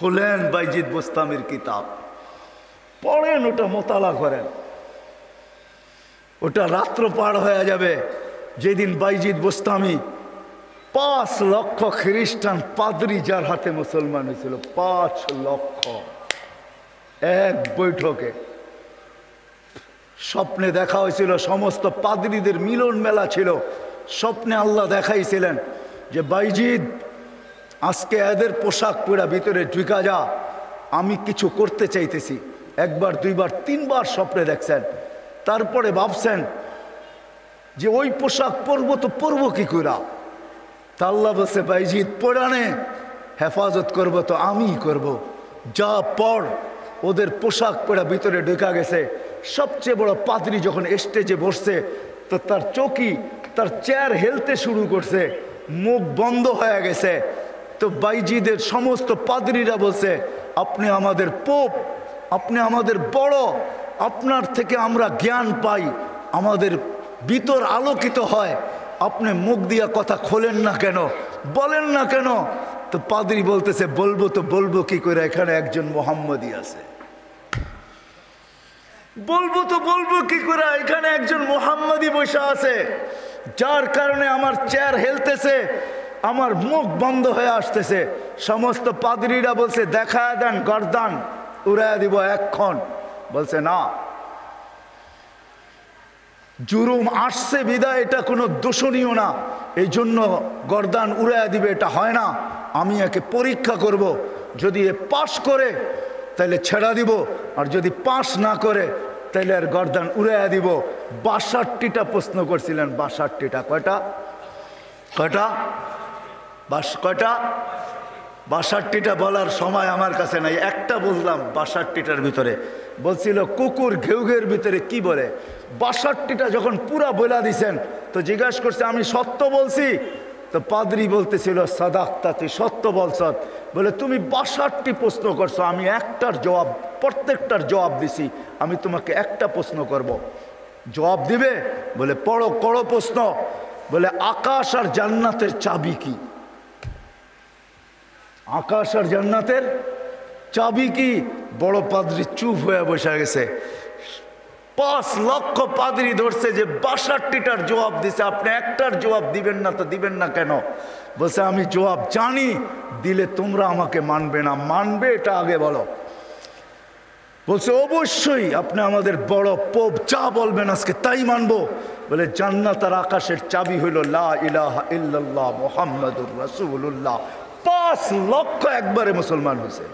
খুলেন বাইজিদ বোস্তামির কিতাব, পড়েন, ওটা মোতালা করেন। ওটা রাত্র পার হয়ে যাবে যেদিন বাইজিদ বোস্তামি 5 লক্ষ খ্রিস্টান পাদ্রী যার হাতে মুসলমান হয়েছিল, 5 লক্ষ এক বৈঠকে। স্বপ্নে দেখা হয়েছিল, সমস্ত পাদ্রীদের মিলন মেলা ছিল। স্বপ্নে আল্লাহ দেখাইছিলেন যে বাইজিদ আজকে এদের পোশাক পরা ভিতরে ঢুকা যা, আমি কিছু করতে চাইতেছি। একবার, দুইবার, 3বার স্বপ্নে দেখছেন। তারপরে ভাবছেন যে ওই পোশাক পরবো তো পরবো কি করে। তা আল্লাহ বলছে বাইজিদ পরানে হেফাজত করব তো আমিই করব, যা পর। ওদের পোশাক পরা ভিতরে ঢুকা গেছে। সবচেয়ে বড় পাদ্রী যখন স্টেজে বসছে তো তার চৌকি, তার চেয়ার হেলতে শুরু করছে, মুখ বন্ধ হয়ে গেছে। তো বাইজিদের সমস্ত পাদ্রীরা বলছে আপনি আমাদের পোপ, আপনি আমাদের বড়, আপনার থেকে আমরা জ্ঞান পাই, আমাদের ভিতর আলোকিত হয়, আপনি মুখ দিয়া কথা খোলেন না কেন, বলেন না কেন। তো পাদ্রী বলতেছে বলবো তো বলবো কি করে, এখানে একজন মোহাম্মদী আছে। বলবো তো বলবো কি করে, এখানে একজন মোহাম্মদী বসে আছে, যার কারণে আমার চেয়ার হেলতেছে, আমার মুখ বন্ধ হয়ে আসতেছে। সমস্ত পাদ্রীরা বলছে দেখা দেন, গর্দান উড়াইয়া দিব এক্ষণ। বলছে না, জুরুম আসছে বিদায় এটা কোনো দোষণীয় না, এই জন্য গর্দান উড়াইয়া দিবে, এটা হয় না। আমি একে পরীক্ষা করব, যদি এ পাশ করে তাহলে ছেড়া দিব, আর যদি পাশ না করে তাহলে আর গর্দান উড়াইয়া দিব। 62টা প্রশ্ন করছিলেন, 62টা। কয়টা? কয়টা? কয়টা? 62টা বলার সময় আমার কাছে নাই, একটা বললাম 62টার ভিতরে। বলছিল কুকুর ঘেউঘের ভিতরে কি বলে। 62টা যখন পুরা বলা দিছেন তো জিজ্ঞাসা করছে আমি সত্য বলছি। তো পাদ্রী বলতেছিল সাদাক্তা, তুই সত্য বলছ। বলে তুমি 62টি প্রশ্ন করছো, আমি একটার জবাব, প্রত্যেকটার জবাব দিছি, আমি তোমাকে একটা প্রশ্ন করব, জবাব দিবে? বলে পড়ো, করো প্রশ্ন। বলে আকাশ আর জান্নাতের চাবি কি? আকাশ আর জান্নাতের চাবি কি? বড় পাদ্রী চুপ হয়ে বসে গেছে। 5 লক্ষ পাদ্রী ধরছে যে 62টার জবাব দিছে, আপনি একটার জবাব দিবেন না, তো দিবেন না কেন? বলছে আমি জবাব জানি, দিলে তোমরা আমাকে মানবে না, মানবে এটা আগে বলো। বলছে অবশ্যই আপনি আমাদের বড় পোপ, যা বলবেন আজকে তাই মানবো। বলে জান্নাত আর আকাশের চাবি হইল লা ইলাহা ইল্লাল্লাহ মুহাম্মাদুর রাসূলুল্লাহ। 5 লক্ষ একবারে মুসলমান হয়েছে।